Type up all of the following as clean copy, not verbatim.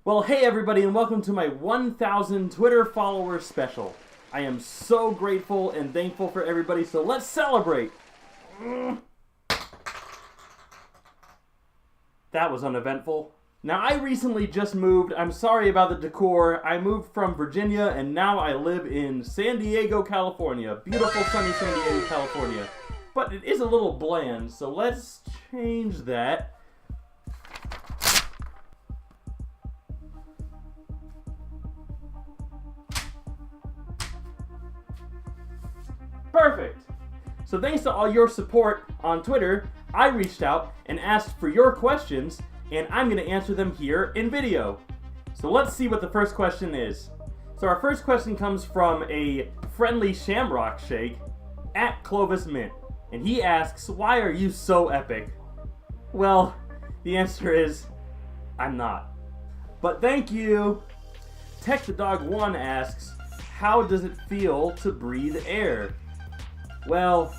Well, hey everybody, and welcome to my 1,000 Twitter follower special. I am so grateful and thankful for everybody, so let's celebrate! That was uneventful. Now, I recently just moved. I'm sorry about the decor. I moved from Virginia, and now I live in San Diego, California. Beautiful, sunny San Diego, California. But it is a little bland, so let's change that. Perfect! So thanks to all your support on Twitter, I reached out and asked for your questions, and I'm going to answer them here in video. So let's see what the first question is. So our first question comes from a friendly shamrock shake at Clovis Mint, and he asks, why are you so epic? Well, the answer is, I'm not. But thank you! Tech the Dog 1 asks, how does it feel to breathe air? Well,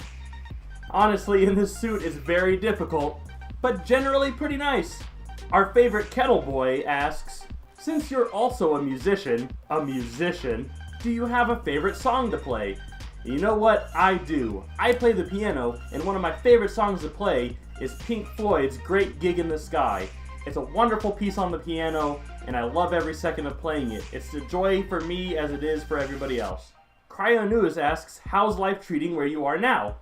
honestly, in this suit it's very difficult, but generally pretty nice. Our favorite Kettle Boy asks, since you're also a musician, do you have a favorite song to play? You know what? I do. I play the piano, and one of my favorite songs to play is Pink Floyd's Great Gig in the Sky. It's a wonderful piece on the piano, and I love every second of playing it. It's a joy for me as it is for everybody else. Cryo News asks, how's life treating where you are now?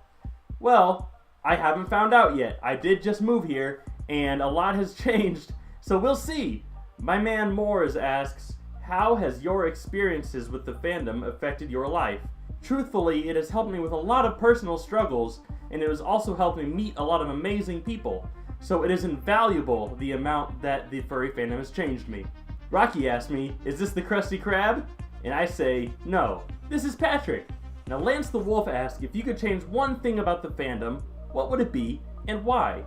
Well, I haven't found out yet. I did just move here, and a lot has changed, so we'll see. My man Moores asks, how has your experiences with the fandom affected your life? Truthfully, it has helped me with a lot of personal struggles, and it has also helped me meet a lot of amazing people. So it is invaluable the amount that the furry fandom has changed me. Rocky asked me, is this the Krusty Krab? And I say, no. This is Patrick. Now Lance the Wolf asked, if you could change one thing about the fandom, what would it be and why?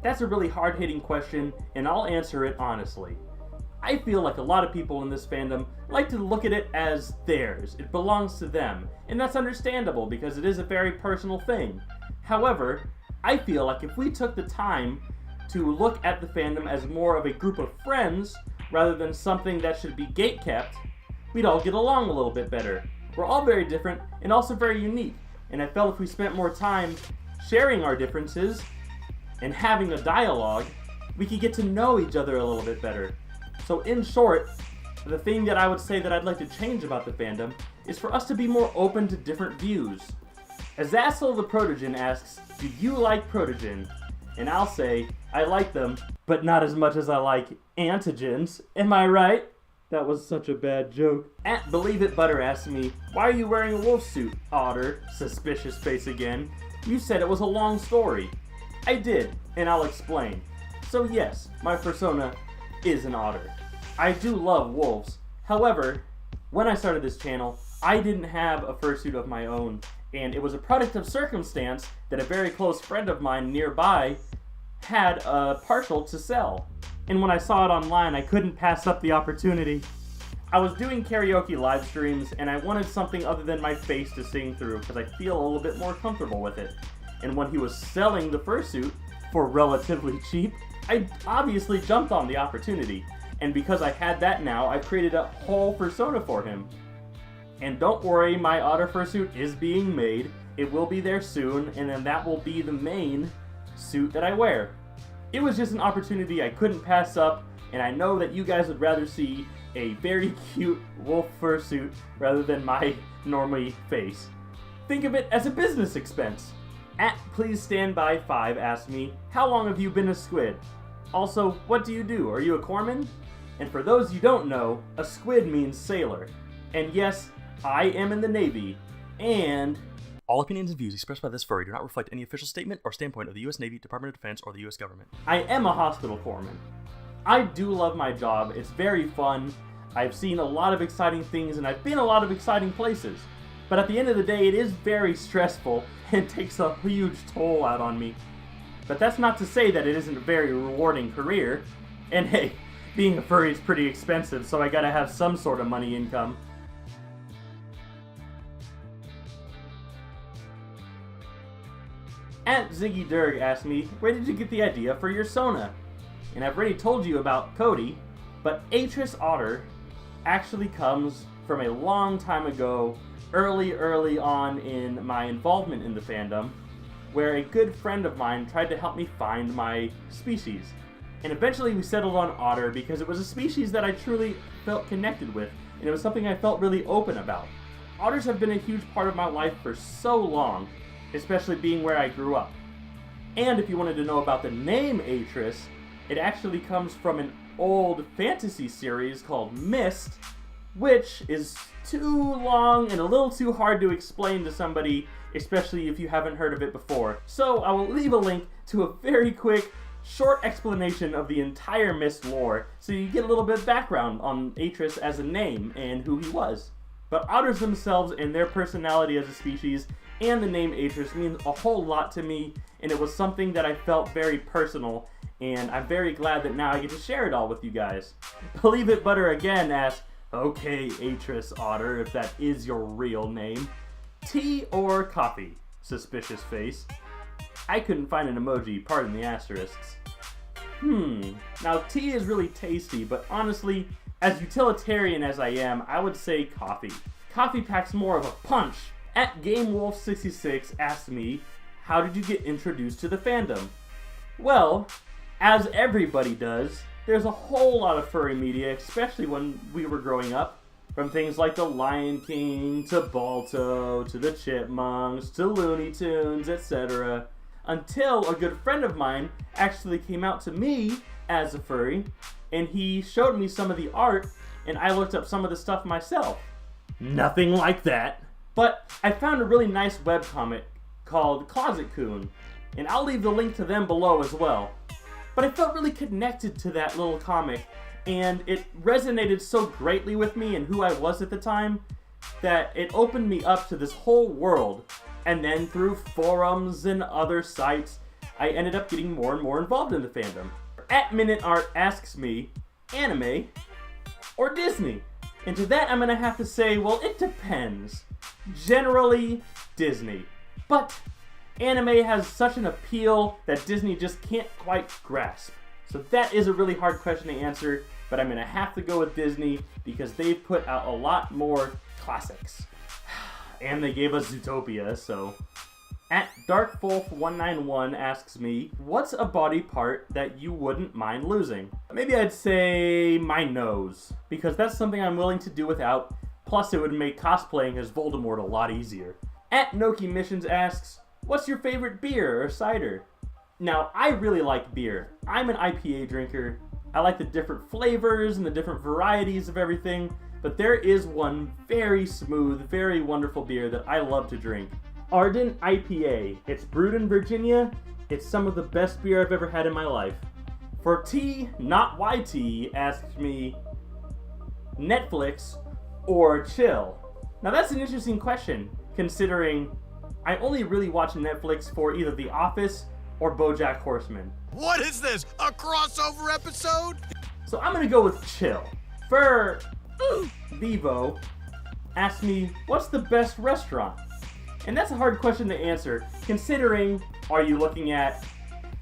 That's a really hard-hitting question, and I'll answer it honestly. I feel like a lot of people in this fandom like to look at it as theirs. It belongs to them, and that's understandable because it is a very personal thing. However, I feel like if we took the time to look at the fandom as more of a group of friends rather than something that should be gatekept, we'd all get along a little bit better. We're all very different and also very unique, and I felt if we spent more time sharing our differences and having a dialogue, we could get to know each other a little bit better. So in short, the thing that I would say that I'd like to change about the fandom is for us to be more open to different views. Azazel the Protogen asks, do you like Protogen? And I'll say, I like them, but not as much as I like antigens. Am I right? That was such a bad joke. At Believe It Butter asked me, why are you wearing a wolf suit, Otter? Suspicious face again. You said it was a long story. I did, and I'll explain. So yes, my persona is an otter. I do love wolves. However, when I started this channel, I didn't have a fursuit of my own, and it was a product of circumstance that a very close friend of mine nearby had a partial to sell. And when I saw it online, I couldn't pass up the opportunity. I was doing karaoke live streams, and I wanted something other than my face to sing through, because I feel a little bit more comfortable with it. And when he was selling the fursuit for relatively cheap, I obviously jumped on the opportunity. And because I had that now, I created a whole persona for him. And don't worry, my otter fursuit is being made. It will be there soon, and then that will be the main suit that I wear. It was just an opportunity I couldn't pass up, and I know that you guys would rather see a very cute wolf fursuit rather than my normally face. Think of it as a business expense. At Please Stand By 5 asked me, how long have you been a squid? Also, what do you do? Are you a corpsman? And for those you don't know, a squid means sailor. And yes, I am in the Navy, and all opinions and views expressed by this furry do not reflect any official statement or standpoint of the U.S. Navy, Department of Defense, or the U.S. government. I am a hospital corpsman. I do love my job. It's very fun. I've seen a lot of exciting things, and I've been a lot of exciting places. But at the end of the day, it is very stressful and takes a huge toll out on me. But that's not to say that it isn't a very rewarding career. And hey, being a furry is pretty expensive, so I gotta have some sort of money income. At Ziggy Durg asked me, where did you get the idea for your Sona? And I've already told you about Cody, But Atris Otter actually comes from a long time ago, early on in my involvement in the fandom, where a good friend of mine tried to help me find my species. And eventually we settled on otter because it was a species that I truly felt connected with, and it was something I felt really open about. Otters have been a huge part of my life for so long, especially being where I grew up. And if you wanted to know about the name Atris, it actually comes from an old fantasy series called MYST, which is too long and a little too hard to explain to somebody, especially if you haven't heard of it before. So I will leave a link to a very quick, short explanation of the entire MYST lore, so you get a little bit of background on Atris as a name and who he was. But otters themselves and their personality as a species and the name Atris means a whole lot to me, and it was something that I felt very personal, and I'm very glad that now I get to share it all with you guys. Believe It Butter again asks, okay, Atris Otter, if that is your real name, tea or coffee? Suspicious face. I couldn't find an emoji, pardon the asterisks. Now tea is really tasty, but honestly, as utilitarian as I am, I would say coffee. Coffee packs more of a punch. At GameWolf66 asked me, how did you get introduced to the fandom? Well, as everybody does, there's a whole lot of furry media, especially when we were growing up. From things like The Lion King, to Balto, to the Chipmunks, to Looney Tunes, etc. Until a good friend of mine actually came out to me as a furry, and he showed me some of the art, and I looked up some of the stuff myself. Nothing like that. But I found a really nice webcomic called Closet Coon, and I'll leave the link to them below as well. But I felt really connected to that little comic, and it resonated so greatly with me and who I was at the time that it opened me up to this whole world. And then through forums and other sites, I ended up getting more and more involved in the fandom. @MinuteArt asks me, anime or Disney? And to that I'm gonna have to say, well, it depends. Generally, Disney. But anime has such an appeal that Disney just can't quite grasp. So that is a really hard question to answer, but I'm gonna have to go with Disney because they've put out a lot more classics. And they gave us Zootopia, so. @DarkWolf191 asks me, what's a body part that you wouldn't mind losing? Maybe I'd say my nose, because that's something I'm willing to do without, plus it would make cosplaying as Voldemort a lot easier. @Noki Missions asks, what's your favorite beer or cider? Now, I really like beer. I'm an IPA drinker. I like the different flavors and the different varieties of everything, but there is one very smooth, very wonderful beer that I love to drink. Ardent IPA. It's brewed in Virginia. It's some of the best beer I've ever had in my life. For T, not YT, asks me, Netflix or chill? Now that's an interesting question, considering I only really watch Netflix for either The Office or BoJack Horseman. What is this, a crossover episode? So I'm gonna go with chill. For Vivo, ask me, what's the best restaurant? And that's a hard question to answer, considering, are you looking at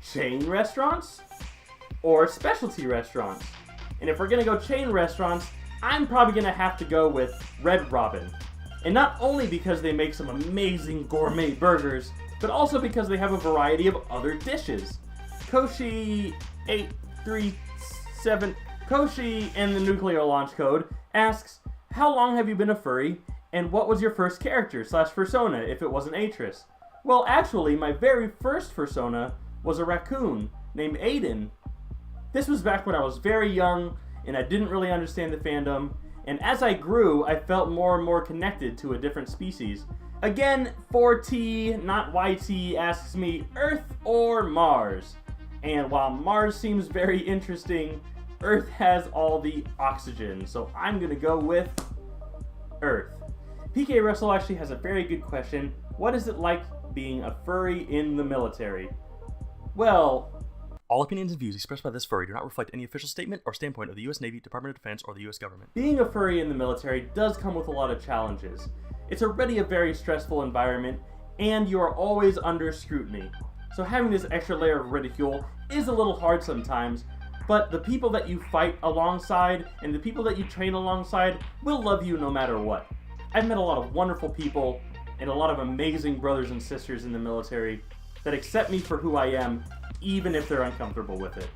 chain restaurants or specialty restaurants? And if we're gonna go chain restaurants, I'm probably gonna have to go with Red Robin. And not only because they make some amazing gourmet burgers, but also because they have a variety of other dishes. Koshi837, Koshi and the Nuclear Launch Code asks, how long have you been a furry, and what was your first character / persona if it wasn't Atris? Well, actually, my very first persona was a raccoon named Aiden. This was back when I was very young, and I didn't really understand the fandom, and as I grew, I felt more and more connected to a different species. Again, 4T, not YT, asks me, Earth or Mars? And while Mars seems very interesting, Earth has all the oxygen, so I'm gonna go with Earth. PK Russell actually has a very good question. What is it like being a furry in the military? Well, all opinions and views expressed by this furry do not reflect any official statement or standpoint of the U.S. Navy, Department of Defense, or the U.S. government. Being a furry in the military does come with a lot of challenges. It's already a very stressful environment, and you are always under scrutiny. So having this extra layer of ridicule is a little hard sometimes, but the people that you fight alongside and the people that you train alongside will love you no matter what. I've met a lot of wonderful people and a lot of amazing brothers and sisters in the military that accept me for who I am, even if they're uncomfortable with it.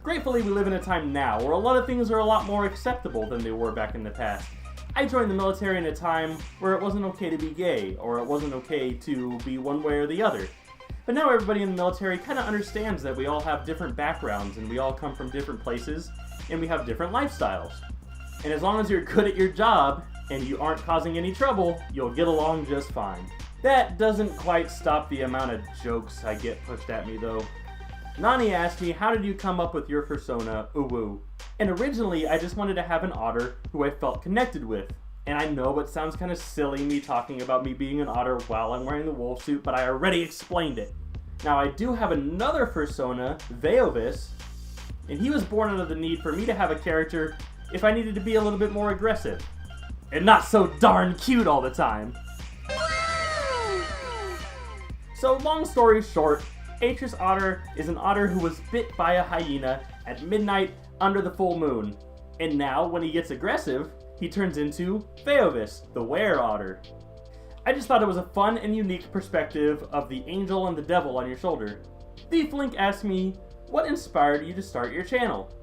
Gratefully, we live in a time now where a lot of things are a lot more acceptable than they were back in the past. I joined the military in a time where it wasn't okay to be gay, or it wasn't okay to be one way or the other. But now everybody in the military kind of understands that we all have different backgrounds, and we all come from different places, and we have different lifestyles. And as long as you're good at your job, and you aren't causing any trouble, you'll get along just fine. That doesn't quite stop the amount of jokes I get pushed at me though. Nani asked me, how did you come up with your persona, Uwu? And originally, I just wanted to have an otter who I felt connected with. And I know it sounds kind of silly me talking about me being an otter while I'm wearing the wolf suit, but I already explained it. Now I do have another persona, Veovis, and he was born out of the need for me to have a character if I needed to be a little bit more aggressive. And not so darn cute all the time. So long story short, Atris Otter is an otter who was bit by a hyena at midnight under the full moon. And now, when he gets aggressive, he turns into Veovis, the were-otter. I just thought it was a fun and unique perspective of the angel and the devil on your shoulder. Thieflink asked me, what inspired you to start your channel?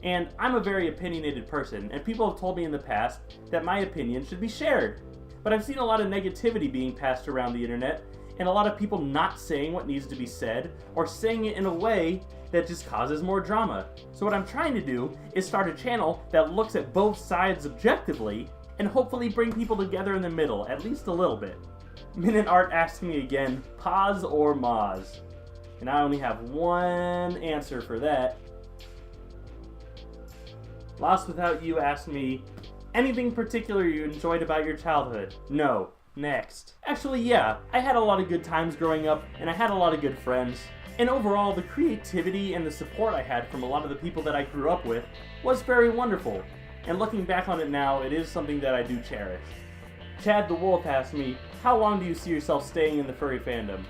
And I'm a very opinionated person, and people have told me in the past that my opinion should be shared. But I've seen a lot of negativity being passed around the internet, and a lot of people not saying what needs to be said, or saying it in a way that just causes more drama. So what I'm trying to do is start a channel that looks at both sides objectively, and hopefully bring people together in the middle, at least a little bit. Minute Art asked me again, pause or moz? And I only have one answer for that. Lost Without You asked me, anything particular you enjoyed about your childhood? No. Next. Actually, yeah, I had a lot of good times growing up, and I had a lot of good friends. And overall, the creativity and the support I had from a lot of the people that I grew up with was very wonderful. And looking back on it now, it is something that I do cherish. Chad the Wolf asked me, how long do you see yourself staying in the furry fandom?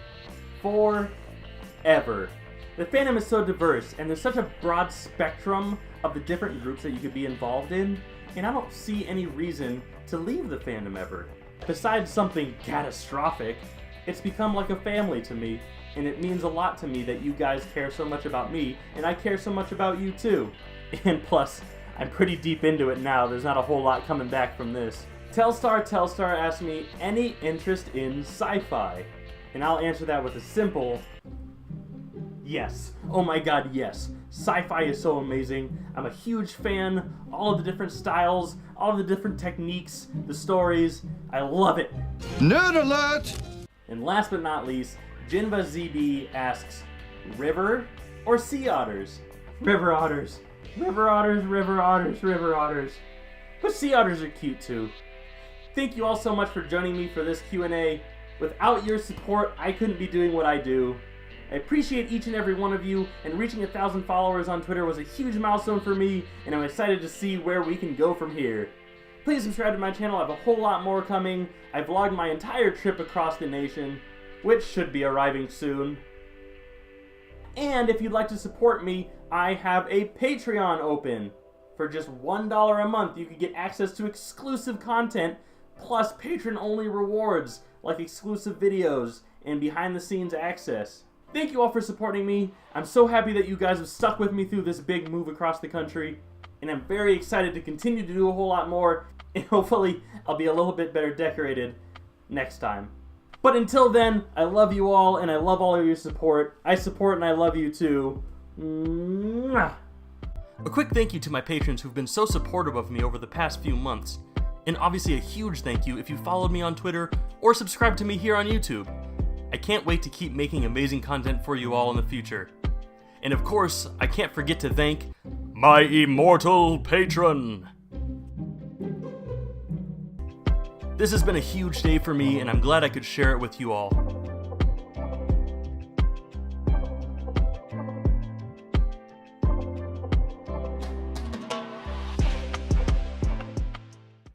Forever. The fandom is so diverse, and there's such a broad spectrum of the different groups that you could be involved in, and I don't see any reason to leave the fandom ever. Besides something catastrophic, it's become like a family to me, and it means a lot to me that you guys care so much about me, and I care so much about you too. And plus, I'm pretty deep into it now, there's not a whole lot coming back from this. Telstar asked me, any interest in sci-fi? And I'll answer that with a simple yes. Oh my god, yes. Sci-fi is so amazing. I'm a huge fan. All of the different styles, all of the different techniques, the stories. I love it. Nerd alert! And last but not least, Jinva ZB asks, river or sea otters? River otters. River otters, river otters, river otters. But sea otters are cute too. Thank you all so much for joining me for this Q&A. Without your support, I couldn't be doing what I do. I appreciate each and every one of you, and reaching 1,000 followers on Twitter was a huge milestone for me, and I'm excited to see where we can go from here. Please subscribe to my channel, I have a whole lot more coming. I vlogged my entire trip across the nation, which should be arriving soon. And if you'd like to support me, I have a Patreon open. For just $1 a month, you can get access to exclusive content, plus patron-only rewards, like exclusive videos and behind-the-scenes access. Thank you all for supporting me. I'm so happy that you guys have stuck with me through this big move across the country, and I'm very excited to continue to do a whole lot more, and hopefully I'll be a little bit better decorated next time. But until then, I love you all, and I love all of your support. I support and I love you too. Mwah. A quick thank you to my patrons who've been so supportive of me over the past few months. And obviously a huge thank you if you followed me on Twitter or subscribed to me here on YouTube. I can't wait to keep making amazing content for you all in the future. And of course, I can't forget to thank my immortal patron! This has been a huge day for me, and I'm glad I could share it with you all.